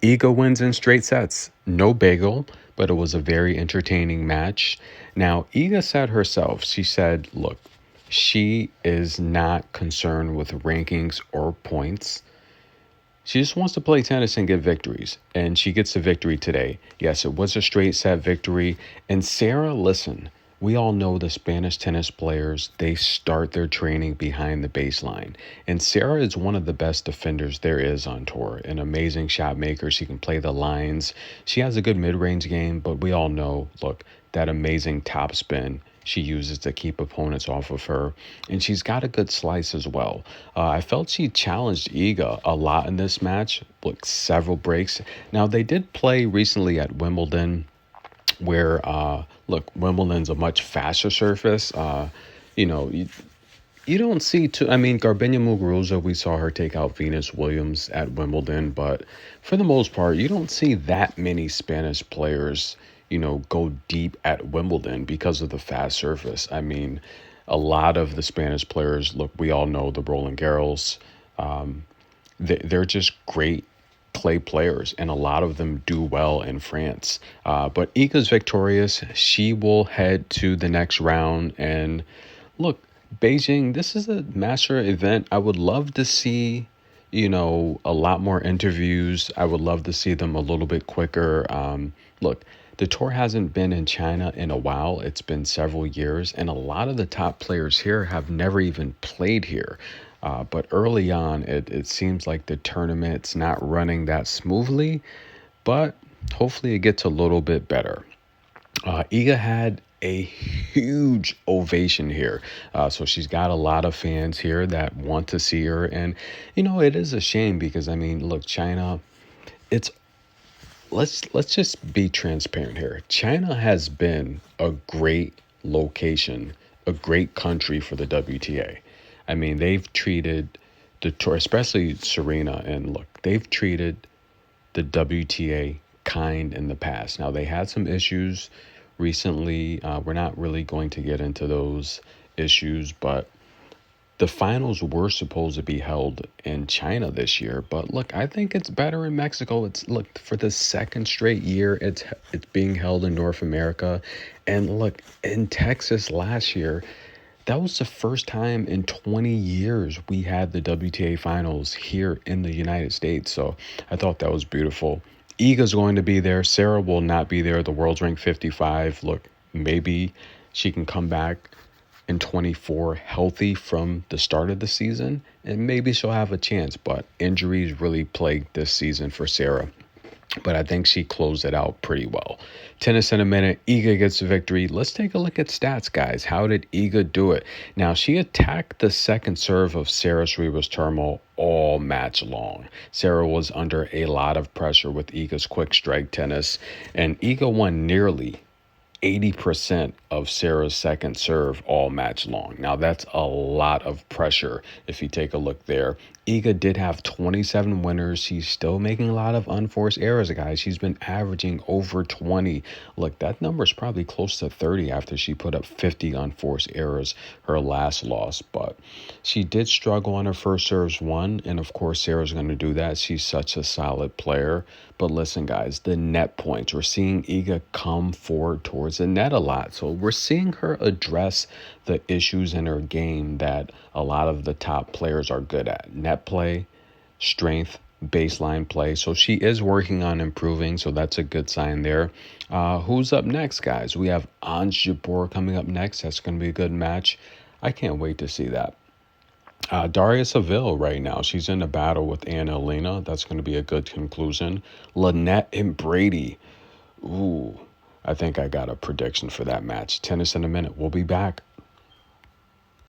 Iga wins in straight sets. No bagel, but it was a very entertaining match. Now, Iga said herself, she said, look, she is not concerned with rankings or points. She just wants to play tennis and get victories. And she gets a victory today. Yes, it was a straight set victory. And Sarah, listen, we all know the Spanish tennis players, they start their training behind the baseline. And Sarah is one of the best defenders there is on tour. An amazing shot maker. She can play the lines. She has a good mid range game, but we all know, look, that amazing top spin she uses to keep opponents off of her. And she's got a good slice as well. I felt she challenged Iga a lot in this match, like several breaks. Now, they did play recently at Wimbledon where, look, Wimbledon's a much faster surface. You know, you don't see too. I mean, Garbina Muguruza, we saw her take out Venus Williams at Wimbledon, but for the most part, you don't see that many Spanish players, go deep at Wimbledon because of the fast surface. I mean, a lot of the Spanish players, look, we all know the Roland Garros. They're just great clay players, and a lot of them do well in France. But Iga's victorious. She will head to the next round. And look, Beijing, this is a master event. I would love to see, a lot more interviews. I would love to see them a little bit quicker. Look, the tour hasn't been in China in a while. It's been several years, and a lot of the top players here have never even played here. But early on, it seems like the tournament's not running that smoothly, but hopefully it gets a little bit better. Iga had a huge ovation here. So she's got a lot of fans here that want to see her. And, it is a shame because, I mean, look, China, it's let's just be transparent here. China has been a great location, a great country for the WTA. I mean, they've treated the tour, especially Serena, and look, they've treated the WTA kind in the past. Now, they had some issues recently. We're not really going to get into those issues, but the finals were supposed to be held in China this year. But look, I think it's better in Mexico. It's look, for the second straight year, it's being held in North America. And look, in Texas last year, that was the first time in 20 years we had the WTA finals here in the United States. So I thought that was beautiful. Iga's going to be there. Sarah will not be there. The world's ranked 55. Look, maybe she can come back in 24 healthy from the start of the season, and maybe she'll have a chance. But injuries really plagued this season for Sarah. But I think she closed it out pretty well. Tennis in a minute. Iga gets the victory. Let's take a look at stats, guys. How did Iga do it? Now, she attacked the second serve of Sara Sorribes Tormo all match long. Sarah was under a lot of pressure with Iga's quick strike tennis, and Iga won nearly 80% of Sarah's second serve all match long. Now, that's a lot of pressure if you take a look there. Iga did have 27 winners. She's still making a lot of unforced errors, guys. She's been averaging over 20. Look, that number is probably close to 30 after she put up 50 unforced errors her last loss. But she did struggle on her first serves one, and of course, Sarah's going to do that. She's such a solid player. But listen, guys, the net points. We're seeing Iga come forward towards the net a lot. So we're seeing her address the issues in her game that a lot of the top players are good at. Net play, strength, baseline play. So she is working on improving. So that's a good sign there. Who's up next, guys? We have Ons Jabeur coming up next. That's going to be a good match. I can't wait to see that. Daria Saville right now. She's in a battle with Anna Elena. That's going to be a good conclusion. Lynette and Brady. Ooh, I think I got a prediction for that match. Tennis in a minute. We'll be back.